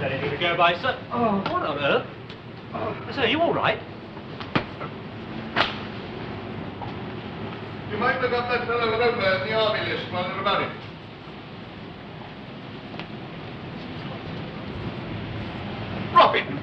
anything to go by, sir. Oh, what on earth? Oh. Sir, are you all right? You might look up that fellow Roper in the army list while you're about it. Robin!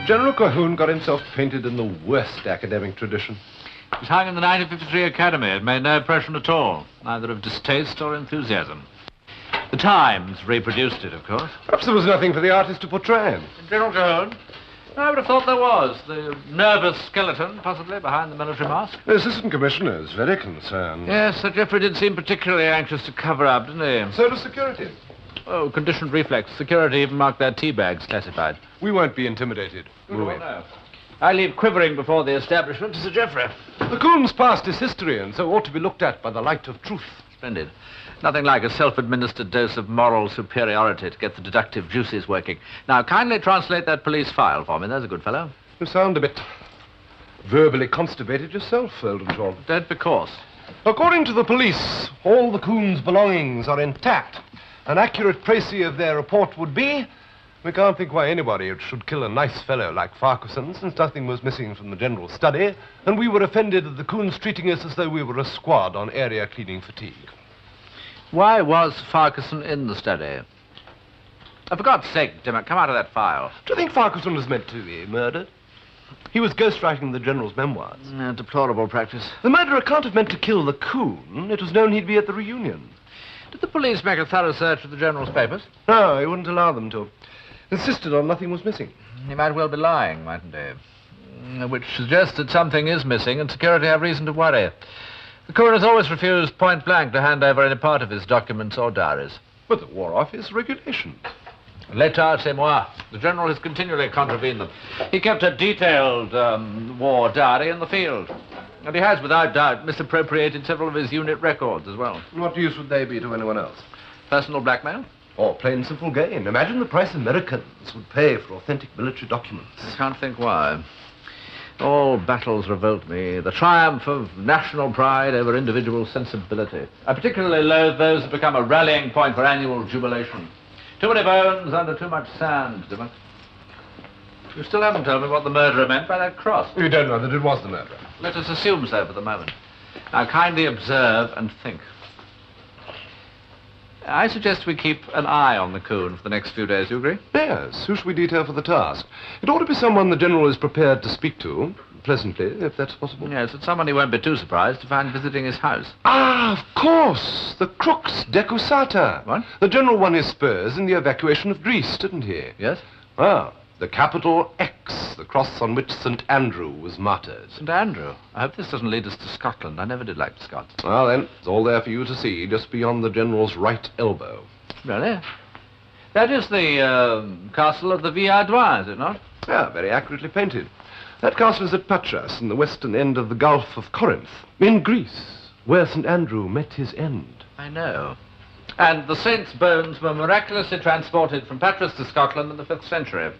General Cahoon got himself painted in the worst academic tradition. It was hung in the 1953 Academy. It made no impression at all, neither of distaste or enthusiasm. The Times reproduced it, of course. Perhaps there was nothing for the artist to portray. General Cahoon? I would have thought there was. The nervous skeleton, possibly, behind the military mask. The assistant commissioner is very concerned. Yes, Sir Geoffrey did seem particularly anxious to cover up, didn't he? So does security. Oh, conditioned reflex. Security even marked their tea bags classified. We won't be intimidated, will we? No. I leave quivering before the establishment to Sir Geoffrey. The Coon's past is history, and so ought to be looked at by the light of truth. Splendid. Nothing like a self-administered dose of moral superiority to get the deductive juices working. Now, kindly translate that police file for me. There's a good fellow. You sound a bit verbally constipated yourself, Oldenshaw. Don't be coarse. According to the police, all the Coon's belongings are intact. An accurate précis of their report would be, we can't think why anybody should kill a nice fellow like Farquharson, since nothing was missing from the general study, and we were offended at the Coons treating us as though we were a squad on area cleaning fatigue. Why was Farquharson in the study? Oh, for God's sake, Dimmock, come out of that file. Do you think Farquharson was meant to be murdered? He was ghostwriting the general's memoirs. Deplorable practice. The murderer can't have meant to kill the Coon. It was known he'd be at the reunion. Did the police make a thorough search of the general's papers? No, he wouldn't allow them to. Insisted on nothing was missing. He might well be lying, mightn't he? Which suggests that something is missing and security have reason to worry. The Coon has always refused point blank to hand over any part of his documents or diaries. But the War Office regulations. L'état, c'est moi. The general has continually contravened them. He kept a detailed war diary in the field. And he has, without doubt, misappropriated several of his unit records as well. What use would they be to anyone else? Personal blackmail? Or plain simple gain. Imagine the price Americans would pay for authentic military documents. I can't think why. All battles revolt me. The triumph of national pride over individual sensibility. I particularly loathe those that become a rallying point for annual jubilation. Too many bones under too much sand, Dimmock. You still haven't told me what the murderer meant by that cross. You don't know that it was the murderer. Let us assume so for the moment. Now, kindly observe and think. I suggest we keep an eye on the Coon for the next few days. You agree? Yes. Who should we detail for the task? It ought to be someone the general is prepared to speak to, pleasantly, if that's possible. Yes, it's someone he won't be too surprised to find visiting his house. Ah, of course. The crux decusata. What? The general won his spurs in the evacuation of Greece, didn't he? Yes? Ah, the capital X, the cross on which St. Andrew was martyred. St. Andrew. I hope this doesn't lead us to Scotland. I never did like the Scots. Well, then, it's all there for you to see, just beyond the general's right elbow. Really? That is the castle of the Villadois, is it not? Yeah, very accurately painted. That castle is at Patras, in the western end of the Gulf of Corinth, in Greece, where St. Andrew met his end. I know. And the saint's bones were miraculously transported from Patras to Scotland in the 5th century.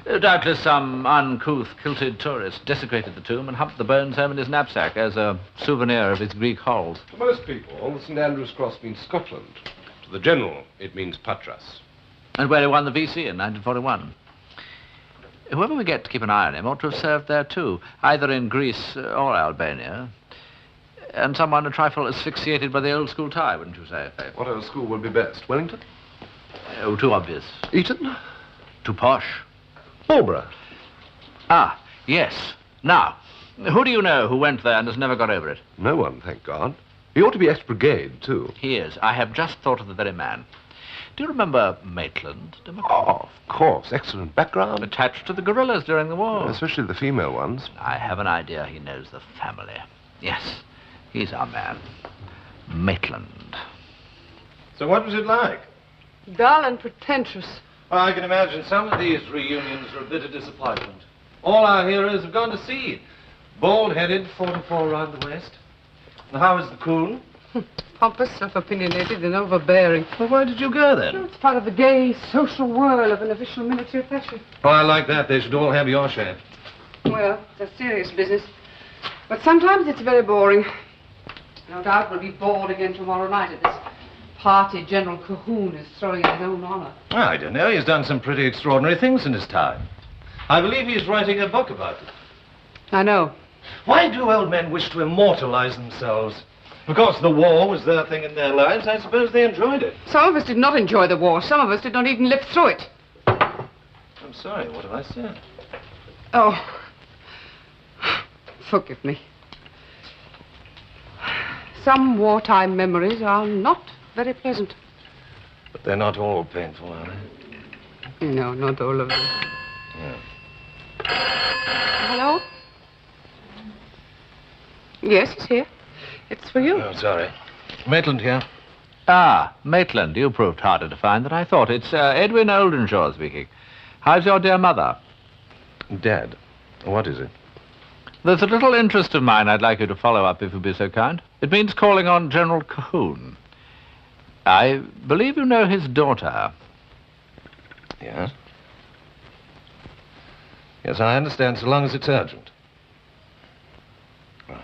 Doubtless some uncouth, kilted tourist desecrated the tomb and humped the bones home in his knapsack as a souvenir of his Greek halls. To most people, the St. Andrew's Cross means Scotland. To the general, it means Patras. And where he won the VC in 1941. Whoever we get to keep an eye on him ought to have served there too, either in Greece or Albania. And someone a trifle asphyxiated by the old school tie, wouldn't you say? What old school would be best? Wellington? Oh, too obvious. Eton? Too posh. Marlborough? Ah, yes. Now, who do you know who went there and has never got over it? No one, thank God. He ought to be ex-brigade, too. He is. I have just thought of the very man. Do you remember Maitland? Oh, of course. Excellent background. Attached to the guerrillas during the war. Especially the female ones. I have an idea he knows the family. Yes, he's our man. Maitland. So what was it like? Dull and pretentious. I can imagine some of these reunions are a bit of disappointment. All our heroes have gone to sea. Bald-headed, 44 round the waist. And how is the coon? Pompous, self-opinionated, and overbearing. Well, why did you go then? It's part of the gay social whirl of an official military fashion. Oh, I like that. They should all have your shape. Well, it's a serious business. But sometimes it's very boring. No doubt we'll be bored again tomorrow night at this party General Cahoon is throwing in his own honor. Well, I don't know. He's done some pretty extraordinary things in his time. I believe he's writing a book about it. I know. Why do old men wish to immortalize themselves? Of course, the war was their thing in their lives. I suppose they enjoyed it. Some of us did not enjoy the war. Some of us did not even live through it. I'm sorry. What have I said? Oh. Forgive me. Some wartime memories are not very pleasant. But they're not all painful, are they? No, not all of them. Yeah. Hello? Yes, he's here. It's for you. Oh, sorry. Maitland here. Ah, Maitland, you proved harder to find than I thought. It's Edwin Oldenshaw speaking. How's your dear mother? Dead. What is it? There's a little interest of mine I'd like you to follow up, if you'd be so kind. It means calling on General Cahoon. I believe you know his daughter. Yes? Yes, I understand, so long as it's urgent. Right.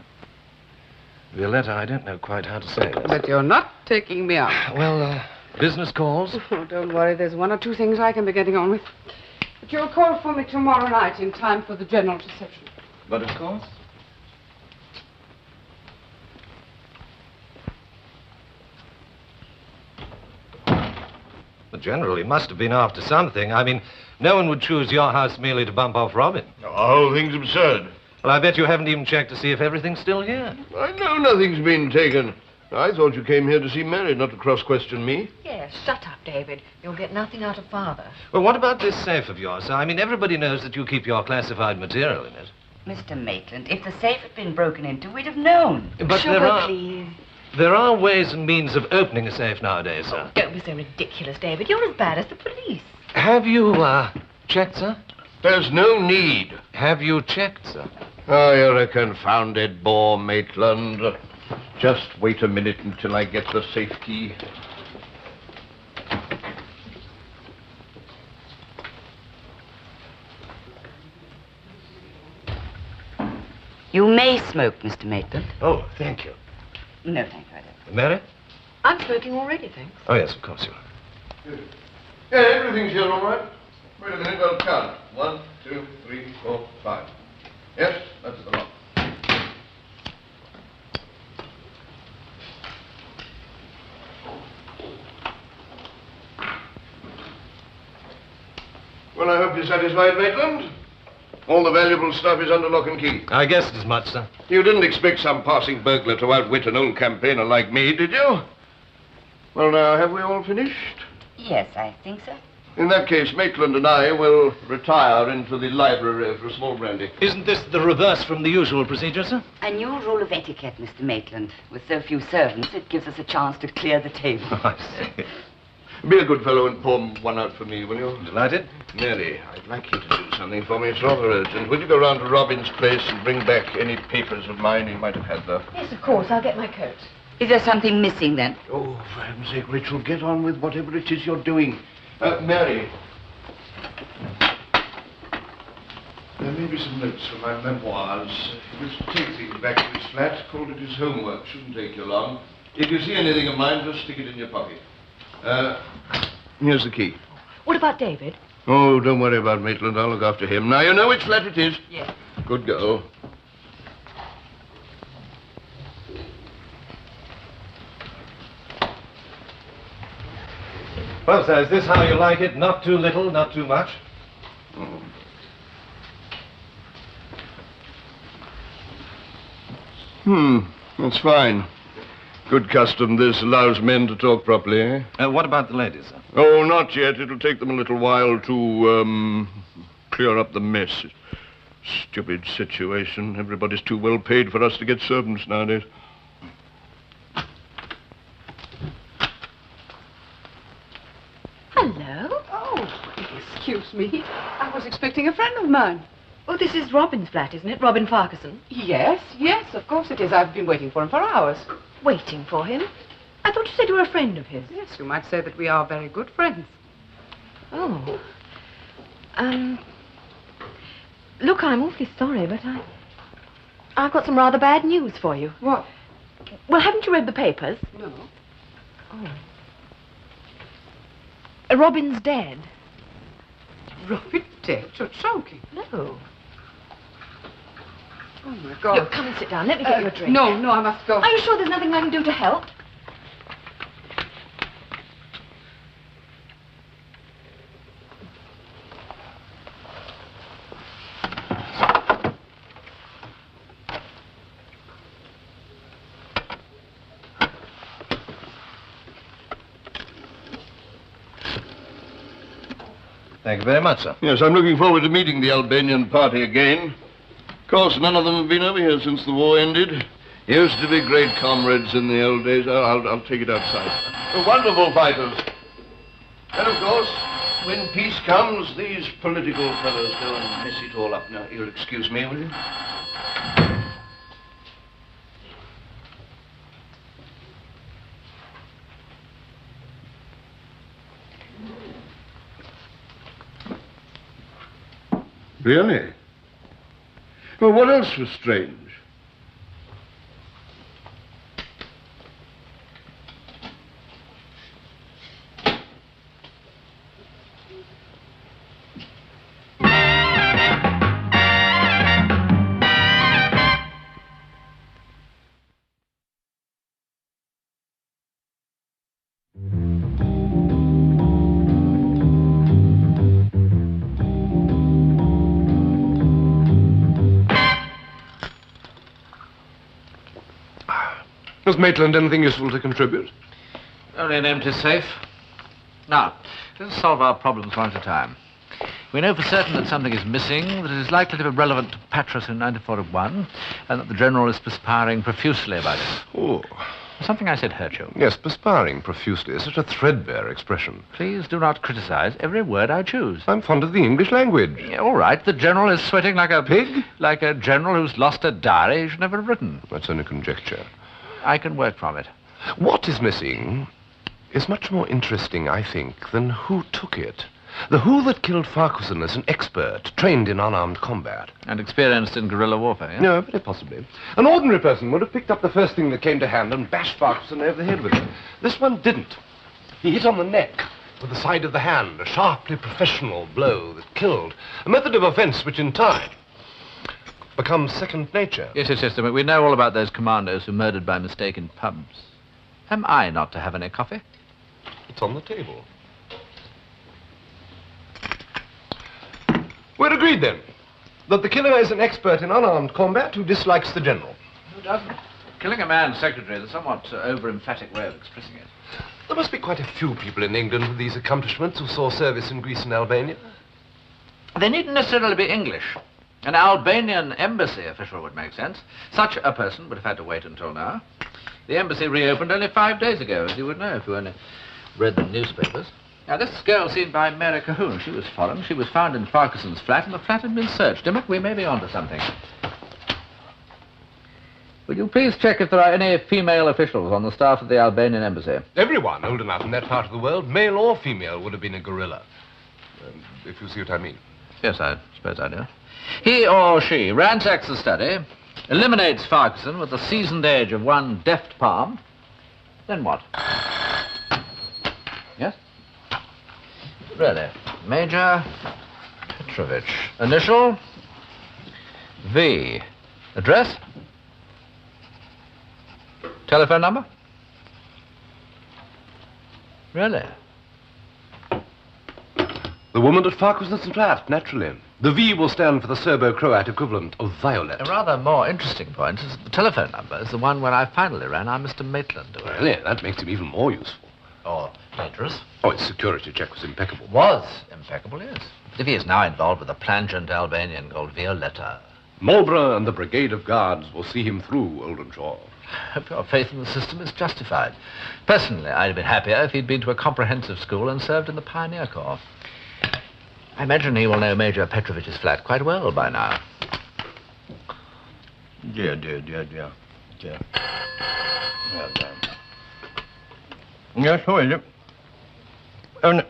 Violetta, I don't know quite how to say this. But you're not taking me out. Well, business calls. Oh, don't worry. There's one or two things I can be getting on with. But you'll call for me tomorrow night in time for the general's reception. But of course. The general, he must have been after something. I mean, no one would choose your house merely to bump off Robin. The whole thing's absurd. Well, I bet you haven't even checked to see if everything's still here. I know nothing's been taken. I thought you came here to see Mary, not to cross-question me. Yes, shut up, David. You'll get nothing out of Father. Well, what about this safe of yours? I mean, everybody knows that you keep your classified material in it. Mr. Maitland, if the safe had been broken into, we'd have known. But Sugar, please. There are ways and means of opening a safe nowadays, sir. Don't be so ridiculous, David. You're as bad as the police. Have you, checked, sir? There's no need. Have you checked, sir? Oh, you're a confounded bore, Maitland. Just wait a minute until I get the safe key. You may smoke, Mr. Maitland. Oh, thank you. No, thank you, I don't. Mary? I'm smoking already, thanks. Oh, yes, of course you are. Yeah, everything's here all right. Wait a minute, I'll count. 1, 2, 3, 4, 5. Yes, that's the lot. Well, I hope you're satisfied, Maitland. All the valuable stuff is under lock and key. I guessed as much, sir. You didn't expect some passing burglar to outwit an old campaigner like me, did you? Well, now, have we all finished? Yes, I think so. In that case, Maitland and I will retire into the library for a small brandy. Isn't this the reverse from the usual procedure, sir? A new rule of etiquette, Mr. Maitland. With so few servants, it gives us a chance to clear the table. Oh, I see. Be a good fellow and pour one out for me, will you? Delighted. Mary, I'd like you to do something for me. It's rather urgent. Will you go round to Robin's place and bring back any papers of mine he might have had there? Yes, of course. I'll get my coat. Is there something missing, then? Oh, for heaven's sake, Rachel, get on with whatever it is you're doing. Mary. There may be some notes from my memoirs. He was to take things back to his flat, called it his homework. Shouldn't take you long. If you see anything of mine, just stick it in your pocket. Here's the key. What about David? Oh, don't worry about Maitland. I'll look after him. Now, you know which flat it is? Yes. Good girl. Well, sir, is this how you like it? Not too little, not too much? That's fine. Good custom. This allows men to talk properly, eh? What about the ladies, sir? Oh, not yet. It'll take them a little while to, clear up the mess. Stupid situation. Everybody's too well paid for us to get servants nowadays. Hello. Oh, Excuse me. I was expecting a friend of mine. Oh, this is Robin's flat, isn't it? Robin Farquharson. Yes, yes, of course it is. I've been waiting for him for hours. Waiting for him? I thought you said you were a friend of his. Yes, you might say that we are very good friends. Oh. Look, I'm awfully sorry, but I've got some rather bad news for you. What? Well, haven't you read the papers? No. Oh. Robin's dead. Robin dead? You're joking. No. Oh, my God. Look, come and sit down. Let me get you a drink. No, I must go. Are you sure there's nothing I can do to help? Thank you very much, sir. Yes, I'm looking forward to meeting the Albanian party again. Of course, none of them have been over here since the war ended. Used to be great comrades in the old days. I'll take it outside. They're wonderful fighters. And, of course, when peace comes, these political fellows go and mess it all up. Now, you'll excuse me, will you? Really? Well, what else was strange? Has Maitland anything useful to contribute? Only an empty safe. Now, let's solve our problems one at a time. We know for certain that something is missing, that it is likely to be relevant to Patras in 9401, and that the General is perspiring profusely about it. Oh. Something I said hurt you. Yes, perspiring profusely is such a threadbare expression. Please do not criticize every word I choose. I'm fond of the English language. Yeah, all right, the General is sweating like a... Pig? Like a general who's lost a diary he should never have written. That's only conjecture. I can work from it. What is missing is much more interesting, I think, than who took it. The who that killed Farquharson is an expert, trained in unarmed combat. And experienced in guerrilla warfare, yeah? No, very possibly. An ordinary person would have picked up the first thing that came to hand and bashed Farquharson over the head with it. This one didn't. He hit on the neck with the side of the hand, a sharply professional blow that killed. A method of offense which in time becomes second nature. Yes, we know all about those commandos who murdered by mistake in pubs. Am I not to have any coffee? It's on the table. We're agreed, then, that the killer is an expert in unarmed combat who dislikes the General. Who doesn't? Killing a man's secretary is a somewhat over-emphatic way of expressing it. There must be quite a few people in England with these accomplishments who saw service in Greece and Albania. They needn't necessarily be English. An Albanian embassy official would make sense. Such a person would have had to wait until now. The embassy reopened only 5 days ago, as you would know if you only read the newspapers. Now, this girl seen by Mary Cahoon, she was foreign. She was found in Farquharson's flat, and the flat had been searched. Dimmock, we may be onto something. Will you please check if there are any female officials on the staff of the Albanian embassy? Everyone old enough in that part of the world, male or female, would have been a guerrilla. If you see what I mean. Yes, I suppose I do. He or she ransacks the study, eliminates Farquharson with the seasoned age of one deft palm. Then what? Yes? Really? Major Petrovich. Initial? V. Address? Telephone number? Really? The woman at Farquharson's flat, naturally. The V will stand for the Serbo-Croat equivalent of violet. A rather more interesting point is that the telephone number is the one where I finally ran our Mr. Maitland. Really? That makes him even more useful. Or dangerous. Oh, his security check was impeccable. Was impeccable, yes. If he is now involved with a plangent Albanian called Violetta. Marlborough and the Brigade of Guards will see him through, Oldenshaw. I hope your faith in the system is justified. Personally, I'd have been happier if he'd been to a comprehensive school and served in the Pioneer Corps. I imagine he will know Major Petrovich's flat quite well by now. Dear. Well done. Yes, who is it? Oh, no.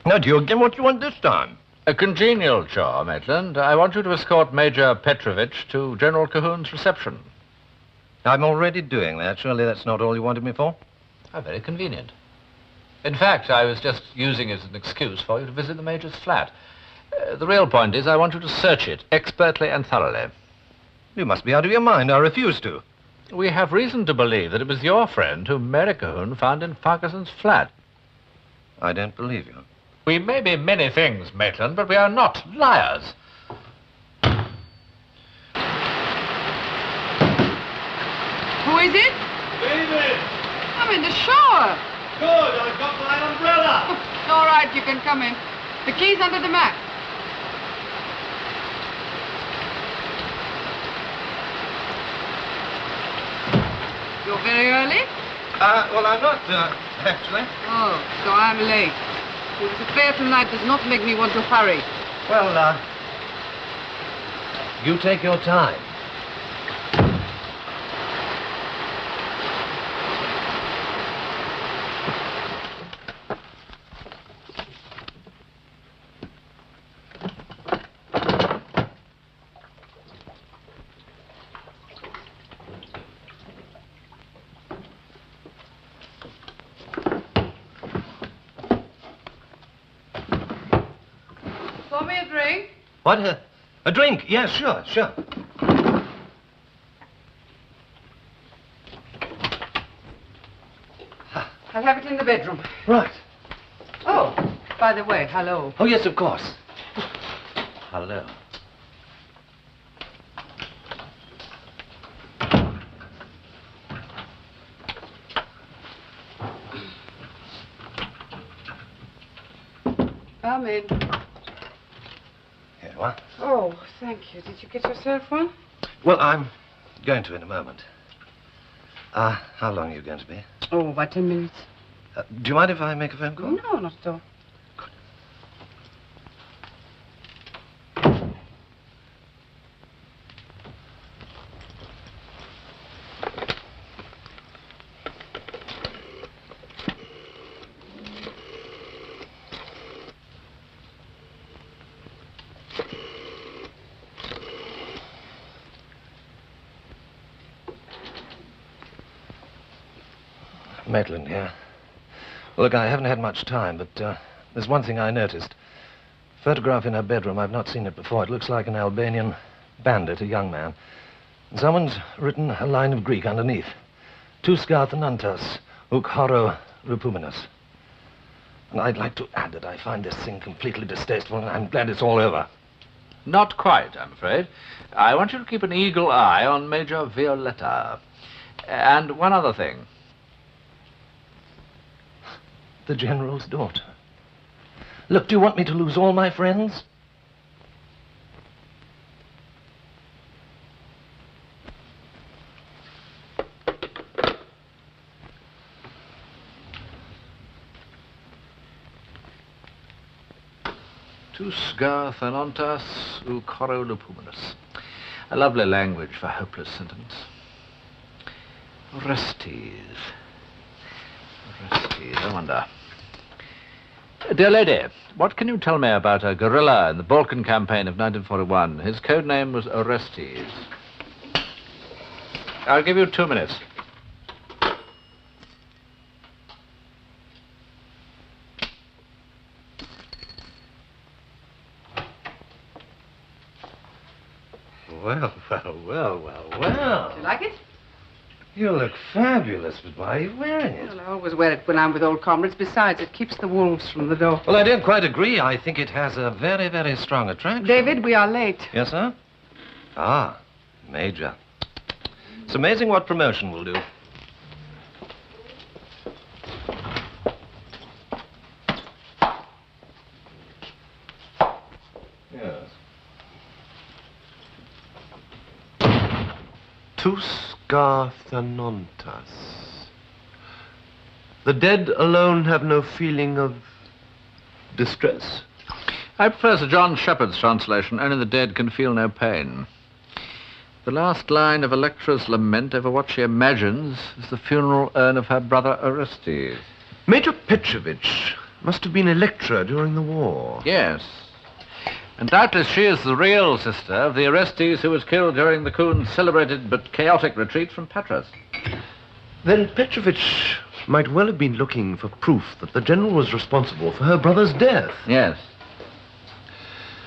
Now, do you again what you want this time? A congenial chore, Maitland. I want you to escort Major Petrovich to General Cahoon's reception. I'm already doing that. Surely that's not all you wanted me for? How very convenient. In fact, I was just using it as an excuse for you to visit the Major's flat. The real point is I want you to search it expertly and thoroughly. You must be out of your mind. I refuse to. We have reason to believe that it was your friend whom Mary Cahoon found in Farquharson's flat. I don't believe you. We may be many things, Maitland, but we are not liars. Who is it? David! I'm in the shower. Good, I've got my umbrella. All right, you can come in. The key's under the mat. You're very early? Well, I'm not, actually. Oh, so I'm late. Well, this affair tonight does not make me want to hurry. Well, you take your time. Pour me a drink. What? A drink? Yeah, sure. I'll have it in the bedroom. Right. Oh, by the way, hello. Oh, yes, of course. Hello. Come in. Here you are. Oh, thank you. Did you get yourself one? Well, I'm going to in a moment. How long are you going to be? Oh, about 10 minutes. Do you mind if I make a phone call? No, not at all. Maitland here. Look, I haven't had much time, but there's one thing I noticed. Photograph in her bedroom. I've not seen it before. It looks like an Albanian bandit, a young man. And someone's written a line of Greek underneath. Tous garthanantas, uk horo rupuminus. And I'd like to add that I find this thing completely distasteful, and I'm glad it's all over. Not quite, I'm afraid. I want you to keep an eagle eye on Major Violetta. And one other thing. The General's daughter. Look, do you want me to lose all my friends? Tous garthanantas uk horo rupuminus. A lovely language for hopeless sentiments. Orestes, I wonder. Dear lady, what can you tell me about a guerrilla in the Balkan campaign of 1941? His code name was Orestes. I'll give you 2 minutes. Well. Do you like it? You look fabulous, but why are you wearing it? Well, I always wear it when I'm with old comrades. Besides, it keeps the wolves from the door. Well, I don't quite agree. I think it has a very, very strong attraction. David, we are late. Yes, sir? Ah, Major. It's amazing what promotion will do. Yes. Tous garthanantas. The dead alone have no feeling of distress. I prefer Sir John Shepherd's translation, only the dead can feel no pain. The last line of Electra's lament over what she imagines is the funeral urn of her brother Orestes. Major Petrovich must have been Electra during the war. Yes. And doubtless she is the real sister of the Orestes who was killed during the Coon's celebrated but chaotic retreat from Patras. Then Petrovich might well have been looking for proof that the general was responsible for her brother's death. Yes.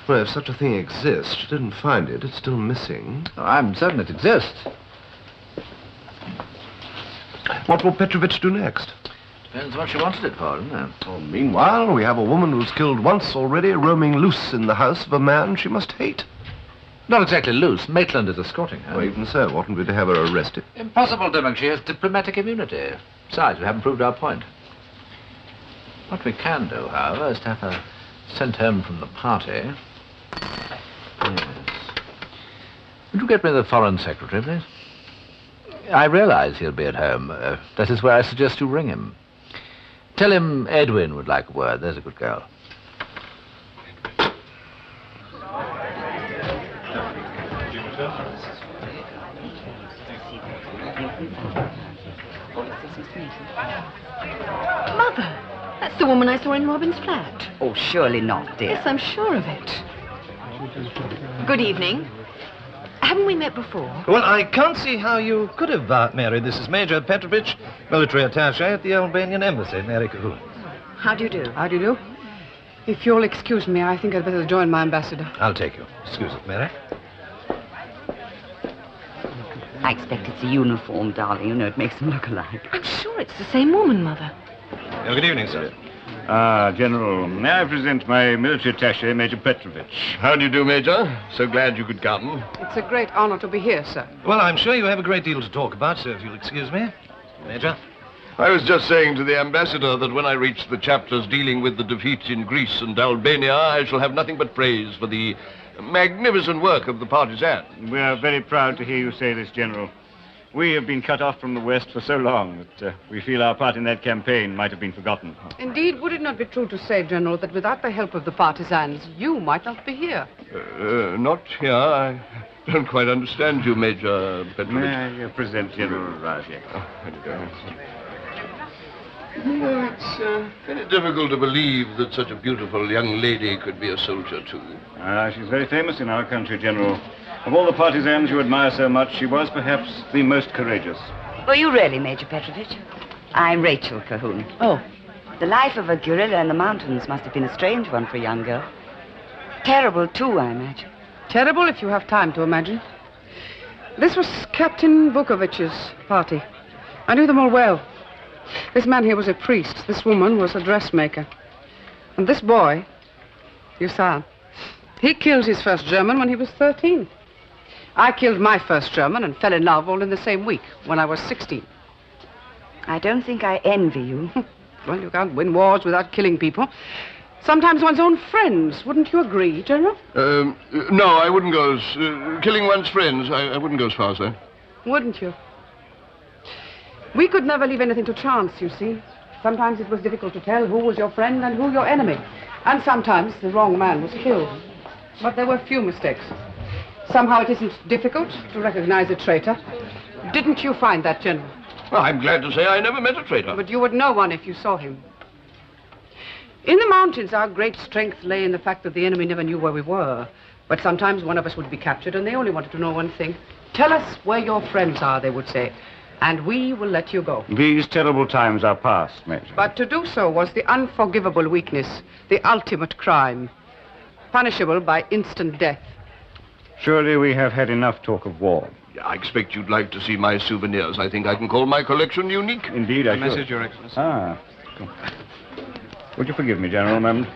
Well, if such a thing exists, she didn't find it. It's still missing. Oh, I'm certain it exists. What will Petrovich do next? Depends what she wanted it for, doesn't it? Well, meanwhile, we have a woman who's killed once already, roaming loose in the house of a man she must hate. Not exactly loose. Maitland is escorting her. Well, even so, oughtn't we to have her arrested? Impossible, Dimmock. She has diplomatic immunity. Besides, we haven't proved our point. What we can do, however, is to have her sent home from the party. Yes. Would you get me the Foreign Secretary, please? I realize he'll be at home. That is where I suggest you ring him. Tell him Edwin would like a word. There's a good girl. Mother, that's the woman I saw in Robin's flat. Oh, surely not, dear. Yes, I'm sure of it. Good evening. Haven't we met before? Well, I can't see how you could have married. This is Major Petrovich, military attaché at the Albanian embassy, Mary Cahoon. How do you do? How do you do? If you'll excuse me, I think I'd better join my ambassador. I'll take you. Excuse it, Mary. I expect it's a uniform, darling. You know, it makes them look alike. I'm sure it's the same woman, Mother. Good evening, sir. General, may I present my military attaché, Major Petrovich? How do you do, Major? So glad you could come. It's a great honor to be here, sir. Well, I'm sure you have a great deal to talk about, so if you'll excuse me. Major? I was just saying to the ambassador that when I reach the chapters dealing with the defeat in Greece and Albania, I shall have nothing but praise for the magnificent work of the partisans. We are very proud to hear you say this, General. We have been cut off from the West for so long that we feel our part in that campaign might have been forgotten. Indeed, would it not be true to say, General, that without the help of the partisans, you might not be here? Not here. I don't quite understand you, Major Petrovich. May I present General Rajek? No, it's very difficult to believe that such a beautiful young lady could be a soldier, too. She's very famous in our country, General. Of all the partisans you admire so much, she was perhaps the most courageous. Were you really, Major Petrovich? I'm Rachel Cahoon. Oh. The life of a guerrilla in the mountains must have been a strange one for a young girl. Terrible, too, I imagine. Terrible if you have time to imagine. This was Captain Vukovic's party. I knew them all well. This man here was a priest. This woman was a dressmaker. And this boy, you saw him, he killed his first German when he was 13. I killed my first German and fell in love all in the same week when I was 16. I don't think I envy you. Well, you can't win wars without killing people. Sometimes one's own friends. Wouldn't you agree, General? No, I wouldn't go as... killing one's friends, I wouldn't go as far as that. Wouldn't you? We could never leave anything to chance, you see. Sometimes it was difficult to tell who was your friend and who your enemy. And sometimes the wrong man was killed. But there were few mistakes. Somehow it isn't difficult to recognize a traitor. Didn't you find that, General? Well, I'm glad to say I never met a traitor. But you would know one if you saw him. In the mountains, our great strength lay in the fact that the enemy never knew where we were. But sometimes one of us would be captured, and they only wanted to know one thing. Tell us where your friends are, they would say, and we will let you go. These terrible times are past, Major. But to do so was the unforgivable weakness, the ultimate crime, punishable by instant death. Surely we have had enough talk of war. I expect you'd like to see my souvenirs. I think I can call my collection unique. Indeed, I should. Message, Your Excellency. Cool. Would you forgive me, General, ma'am?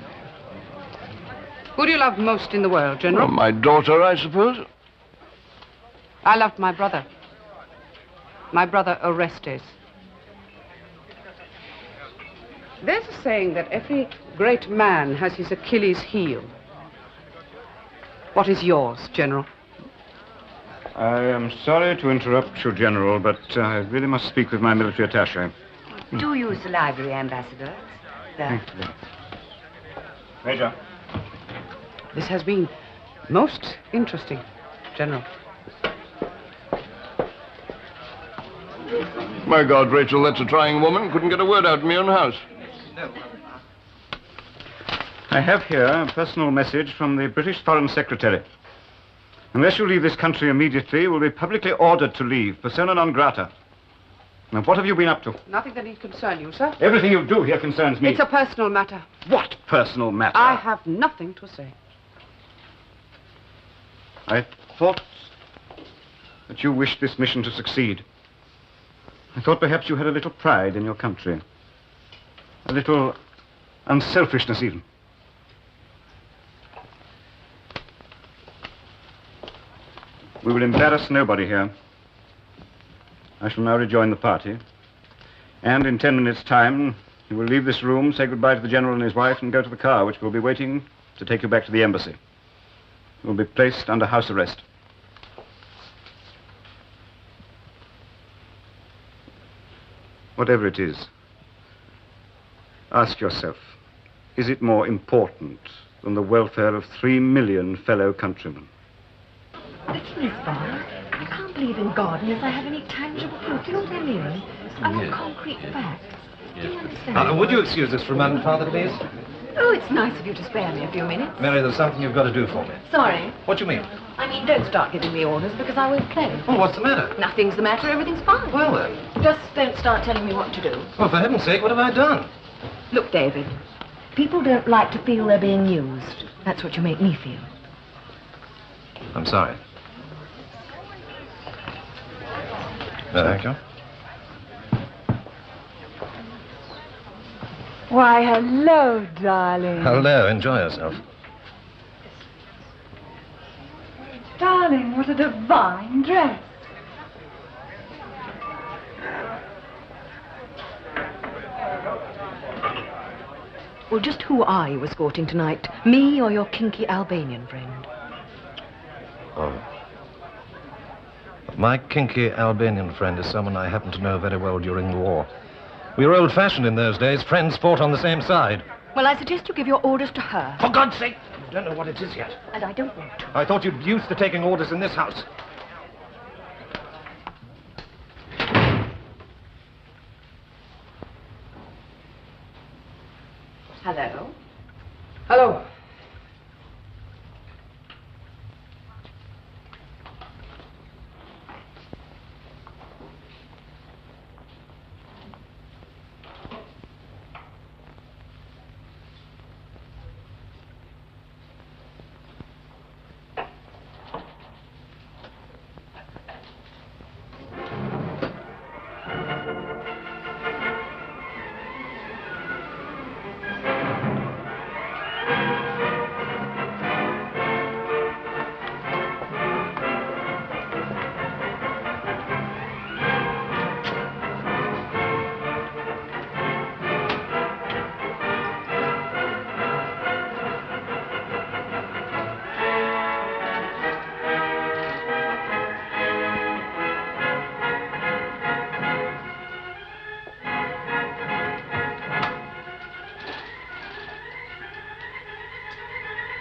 Who do you love most in the world, General? Well, my daughter, I suppose. I loved my brother. My brother Orestes. There's a saying that every great man has his Achilles heel. What is yours, General? I am sorry to interrupt you, General, but I really must speak with my military attaché. Do use the library, Ambassador. There. Major. This has been most interesting, General. My God, Rachel, that's a trying woman. Couldn't get a word out in my own house. I have here a personal message from the British Foreign Secretary. Unless you leave this country immediately, you will be publicly ordered to leave, persona non grata. Now, what have you been up to? Nothing that need concern you, sir. Everything you do here concerns me. It's a personal matter. What personal matter? I have nothing to say. I thought that you wished this mission to succeed. I thought perhaps you had a little pride in your country. A little unselfishness, even. We will embarrass nobody here. I shall now rejoin the party. And in 10 minutes' time, you will leave this room, say goodbye to the General and his wife, and go to the car, which will be waiting to take you back to the embassy. You will be placed under house arrest. Whatever it is, ask yourself, is it more important than the welfare of 3 million fellow countrymen? Listen, Miss Bond, I can't believe in God unless I have any tangible proof. Do you know what I mean? I want concrete facts. Do you understand? Would you excuse us for a moment, Father, please? Oh, it's nice of you to spare me a few minutes. Mary, there's something you've got to do for me. Sorry. What do you mean? I mean, don't start giving me orders because I won't play. Well, what's the matter? Nothing's the matter. Everything's fine. Well, then. Just don't start telling me what to do. Well, for heaven's sake, what have I done? Look, David, people don't like to feel they're being used. That's what you make me feel. I'm sorry. Thank you. Why, hello, darling. Hello, enjoy yourself. Darling, what a divine dress. Well, just who are you escorting tonight? Me or your kinky Albanian friend? Oh. My kinky Albanian friend is someone I happened to know very well during the war. We were old-fashioned in those days. Friends fought on the same side. Well, I suggest you give your orders to her. For God's sake! You don't know what it is yet. And I don't want to. I thought you'd be used to taking orders in this house. Hello? Hello.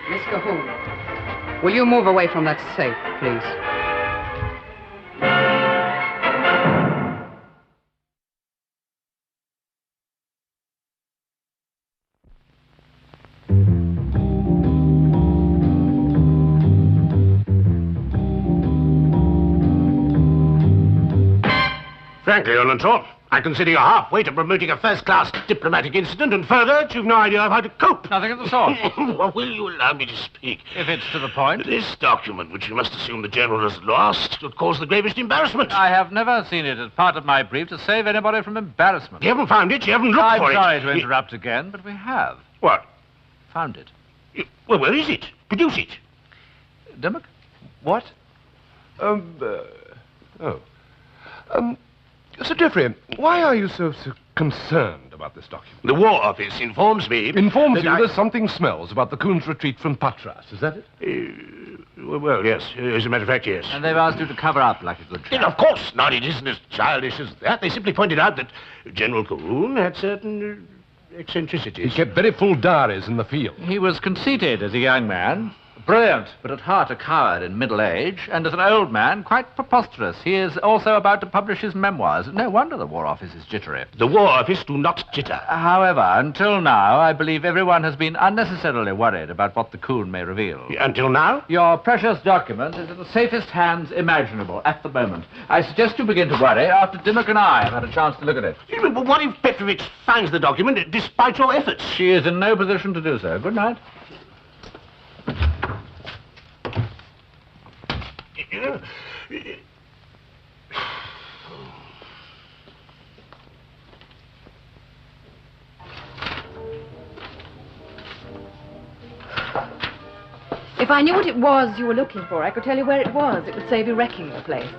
Miss Cahoon, will you move away from that safe, please? Frankly, Oldenshaw, I consider you halfway to promoting a first-class diplomatic incident, and further, you've no idea of how to cope. Nothing of the sort. Well, will you allow me to speak? If it's to the point. This document, which you must assume the General has lost, would cause the gravest embarrassment. I have never seen it as part of my brief to save anybody from embarrassment. You haven't found it, you haven't looked for it. I'm sorry to interrupt again, but we have. What? Found it. Well, where is it? Produce it. Dimmock? What? Sir Geoffrey, why are you so concerned about this document? The War Office informs me... Informs you that something smells about the Coon's retreat from Patras, is that it? Well, yes. As a matter of fact, yes. And they've asked you to cover up like a good chap. Of course not. It isn't as childish as that. They simply pointed out that General Cahoon had certain eccentricities. He kept very full diaries in the field. He was conceited as a young man. Brilliant, but at heart a coward in middle age, and as an old man, quite preposterous. He is also about to publish his memoirs. No wonder the War Office is jittery. The War Office do not jitter. However, until now, I believe everyone has been unnecessarily worried about what the Coon may reveal. Until now? Your precious document is in the safest hands imaginable at the moment. I suggest you begin to worry after Dimmock and I have had a chance to look at it. But what if Petrovich finds the document despite your efforts? She is in no position to do so. Good night. If I knew what it was you were looking for, I could tell you where it was. It would save you wrecking the place.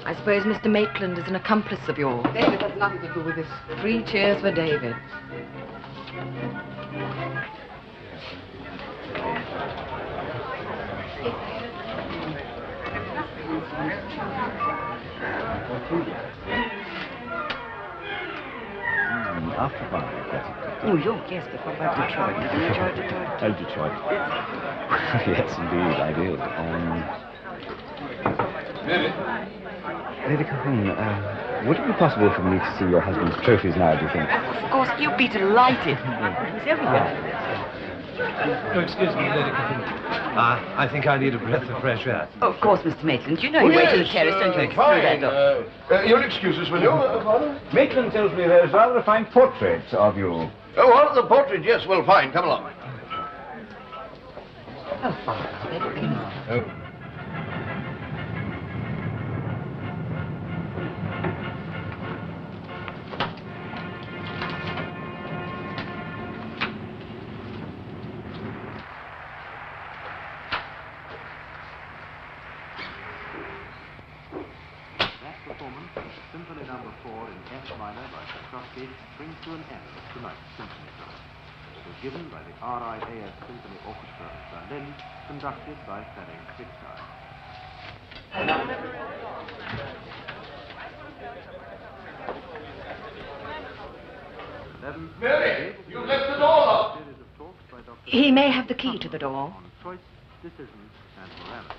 I suppose Mr. Maitland is an accomplice of yours. David has nothing to do with this. 3 cheers for David. After 5. New York, yes, but what about Detroit? Did you enjoy Detroit? Oh, Detroit. Yes, indeed, I did. Lady Cahoon, would it be possible for me to see your husband's trophies now, do you think? Of course, you'd be delighted. He's everywhere. Oh, excuse me, Lady Cahoon. I think I need a breath of fresh air. Of course, Mr. Maitland. You know you wait till the terrace, don't you? Through that door. You'll excuse us, will you, Father? Maitland tells me there's rather a fine portrait of you. Oh, well, the portrait, yes, well, fine. Come along. Oh, Father, they look in. Oh. Symphony number 4 in F minor by Tchaikovsky brings to an end tonight's symphony club. It was given by the RIAS Symphony Orchestra of Berlin, conducted by Ferenc Victor. Mary, you left the door locked. He may have the key to the door. On choice, decision, and morality.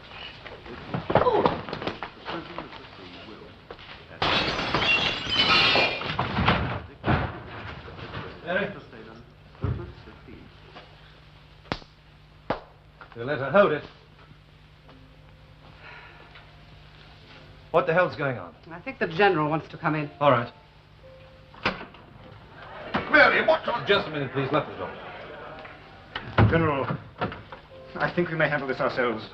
We'll let her hold it. What the hell's going on? I think the general wants to come in. All right. Mary, what's on? Just a minute, please. Lock the door. General, I think we may handle this ourselves.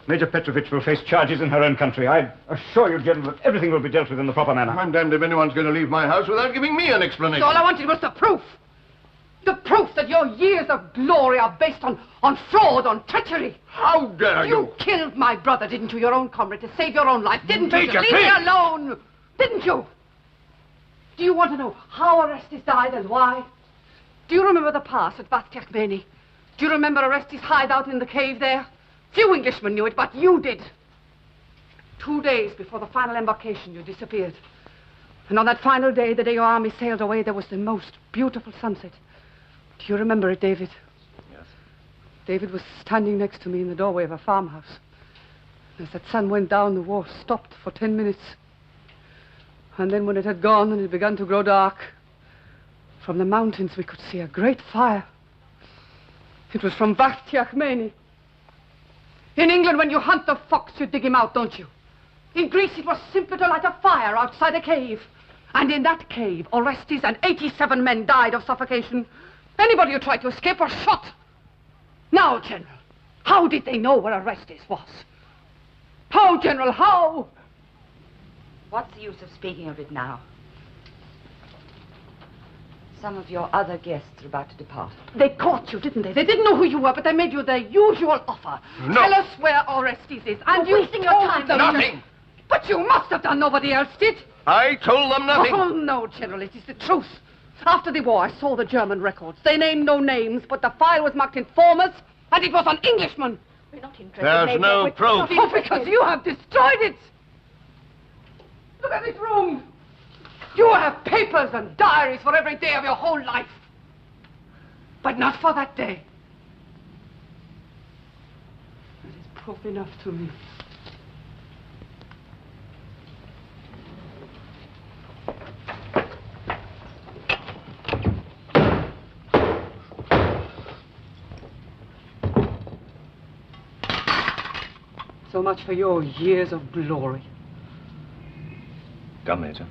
Major Petrovich will face charges in her own country. I assure you, General, that everything will be dealt with in the proper manner. I'm damned if anyone's going to leave my house without giving me an explanation. So all I wanted was the proof. The proof that your years of glory are based on fraud, on treachery. How dare you? You killed my brother, didn't you, your own comrade, to save your own life, didn't you? Major, To leave me alone, didn't you? Do you want to know how Orestes died and why? Do you remember the pass at Vatsyakmeni? Do you remember Orestes' hideout in the cave there? Few Englishmen knew it, but you did. 2 days before the final embarkation, you disappeared. And on that final day, the day your army sailed away, there was the most beautiful sunset. Do you remember it, David? Yes. David was standing next to me in the doorway of a farmhouse. As that sun went down, the war stopped for 10 minutes. And then when it had gone and it began to grow dark, from the mountains we could see a great fire. It was from Vatsyakmeni. In England, when you hunt the fox, you dig him out, don't you? In Greece, it was simpler to light a fire outside a cave. And in that cave, Orestes and 87 men died of suffocation. Anybody who tried to escape was shot. Now, General, how did they know where Orestes was? How, General, how? What's the use of speaking of it now? Some of your other guests are about to depart. They caught you, didn't they? They didn't know who you were, but they made you their usual offer. No. Tell us where Orestes is. And you wasting your told time. them Nothing. But you must have done. Nobody else did. I told them nothing. Oh, no, General, it is the truth. After the war, I saw the German records. They named no names, but the file was marked informers, and it was on Englishmen. We're not interested. There's Major. no We're proof. not Oh, interested. because you have destroyed it. Look at this room. You have papers and diaries for every day of your whole life. But not for that day. Open up to me. So much for your years of glory. Come, Major.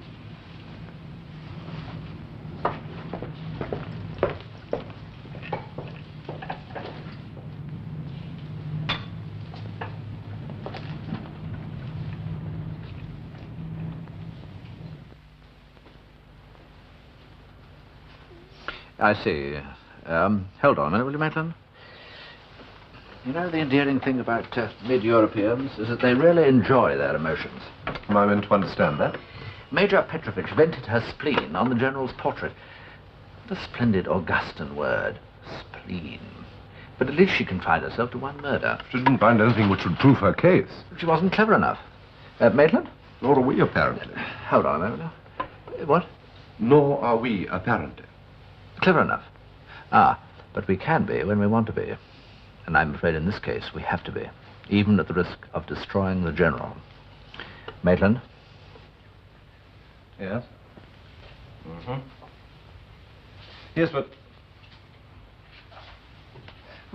I see. Hold on a minute, will you, Maitland? You know, the endearing thing about mid-Europeans is that they really enjoy their emotions. Am I meant to understand that? Major Petrovich vented her spleen on the General's portrait. What a splendid Augustan word, spleen. But at least she confined herself to one murder. She didn't find anything which would prove her case. She wasn't clever enough. Maitland? Nor are we, apparently. Hold on a moment now. What? Nor are we, apparently. Clever enough. Ah, but we can be when we want to be. And I'm afraid in this case we have to be, even at the risk of destroying the General. Maitland? Yes? Yes, but...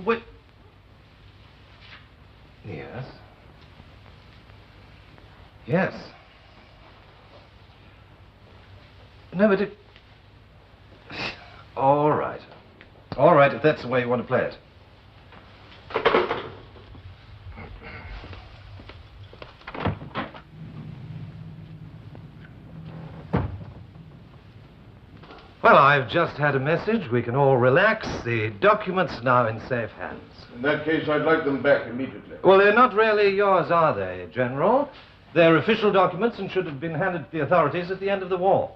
Wait... Yes? Yes. No, but it... All right. All right, if that's the way you want to play it. Well, I've just had a message. We can all relax. The documents are now in safe hands. In that case, I'd like them back immediately. Well, they're not really yours, are they, General? They're official documents and should have been handed to the authorities at the end of the war.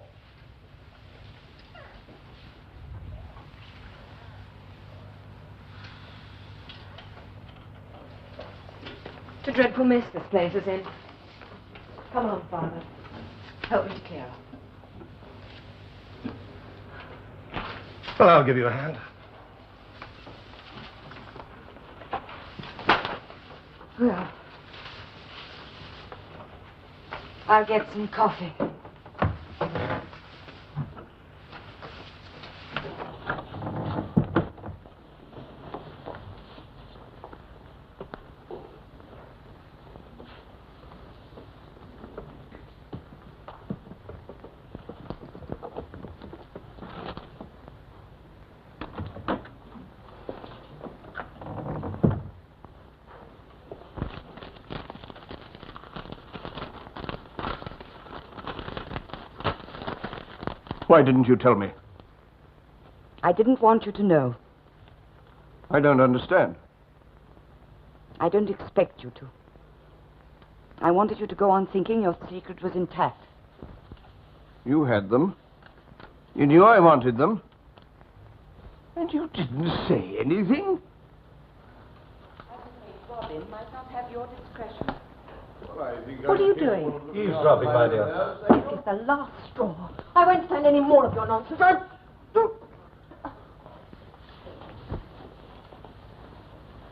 It's a dreadful mess this place is in. Come on, Father. Help me to clear up. Well, I'll give you a hand. Well, I'll get some coffee. Why didn't you tell me? I didn't want you to know. I don't understand. I don't expect you to. I wanted you to go on thinking your secret was intact. You had them. You knew I wanted them. And you didn't say anything? Robin might not have your discretion. What are you doing? Eavesdropping, my dear. This is the last straw. I won't stand any more of your nonsense.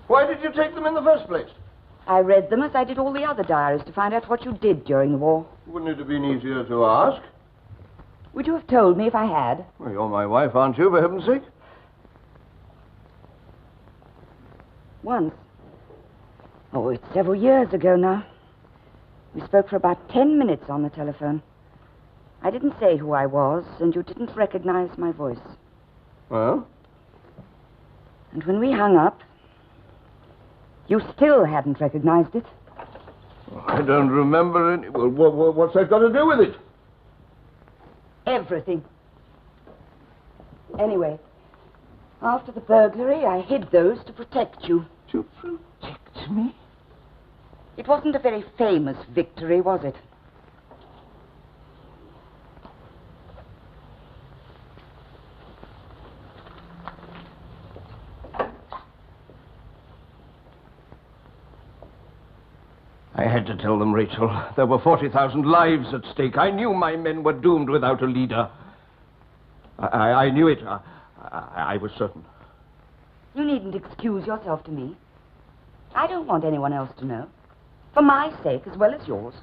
Why did you take them in the first place? I read them as I did all the other diaries to find out what you did during the war. Wouldn't it have been easier to ask? Would you have told me if I had? Well, you're my wife, aren't you, for heaven's sake? Once. Oh, it's several years ago now. We spoke for about 10 minutes on the telephone. I didn't say who I was, and you didn't recognize my voice. Well? And when we hung up, you still hadn't recognized it. I don't remember any... Well, what's that got to do with it? Everything. Anyway, after the burglary, I hid those to protect you. To protect me? It wasn't a very famous victory, was it? I had to tell them, Rachel. There were 40,000 lives at stake. I knew my men were doomed without a leader. I knew it. I was certain. You needn't excuse yourself to me. I don't want anyone else to know. For my sake as well as yours.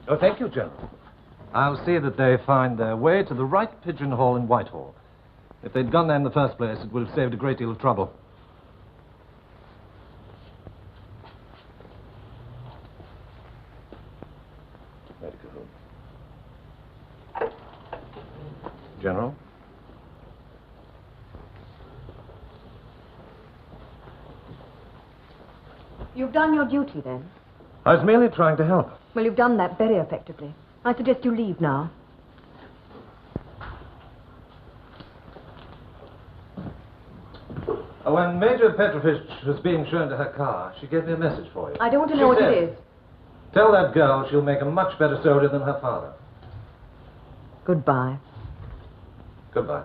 Oh, thank you, General. I'll see that they find their way to the right pigeonhole in Whitehall. If they'd gone there in the first place, it would have saved a great deal of trouble. General? You've done your duty, then? I was merely trying to help. Well, you've done that very effectively. I suggest you leave now. When Major Petrovich was being shown to her car, she gave me a message for you. I don't want to know what it is. Tell that girl she'll make a much better soldier than her father. Goodbye. Goodbye.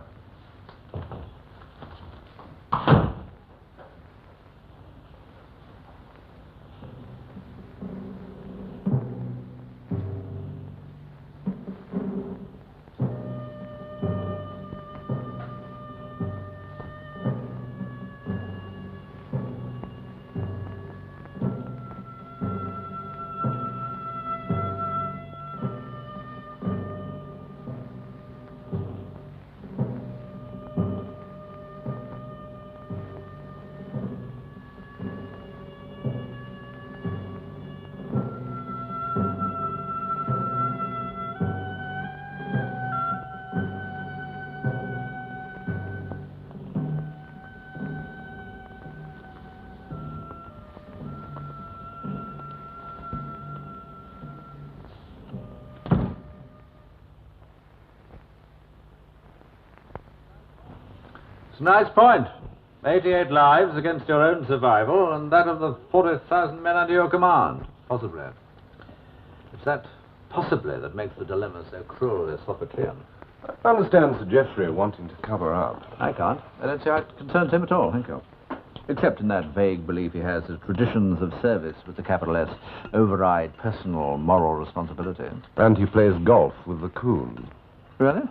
It's a nice point. 88 lives against your own survival and that of the 40,000 men under your command. Possibly. It's that possibly that makes the dilemma so cruelly Sophoclean. I understand Sir Geoffrey wanting to cover up. I can't. I don't see how it concerns him at all, thank you. Except in that vague belief he has that traditions of service with the capital S override personal moral responsibility. And he plays golf with the coon. Really?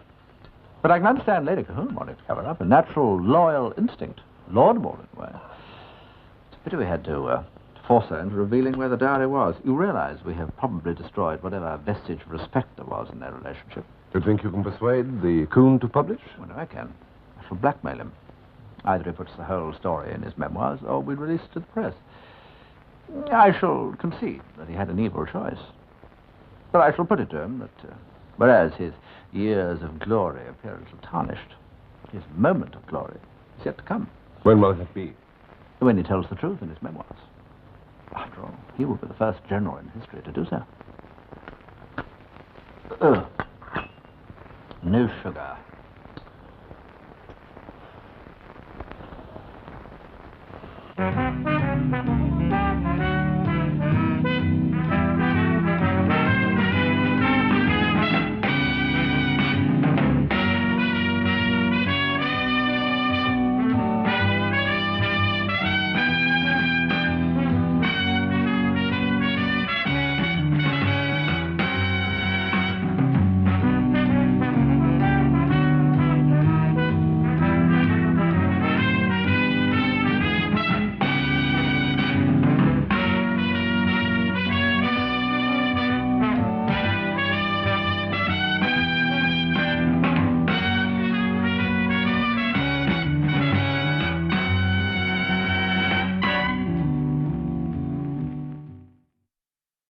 But I can understand Lady Cahoon wanting to cover up. A natural, loyal instinct. Laudable, in a way. It's a pity we had to force her into revealing where the dowry was. You realize we have probably destroyed whatever vestige of respect there was in their relationship. Do you think you can persuade the coon to publish? Well, no, I can. I shall blackmail him. Either he puts the whole story in his memoirs, or we release it to the press. I shall concede that he had an evil choice. But I shall put it to him that, whereas his years of glory appear a little tarnished, his moment of glory is yet to come. When will that be? When he tells the truth in his memoirs. After all, he will be the first general in history to do so. No sugar.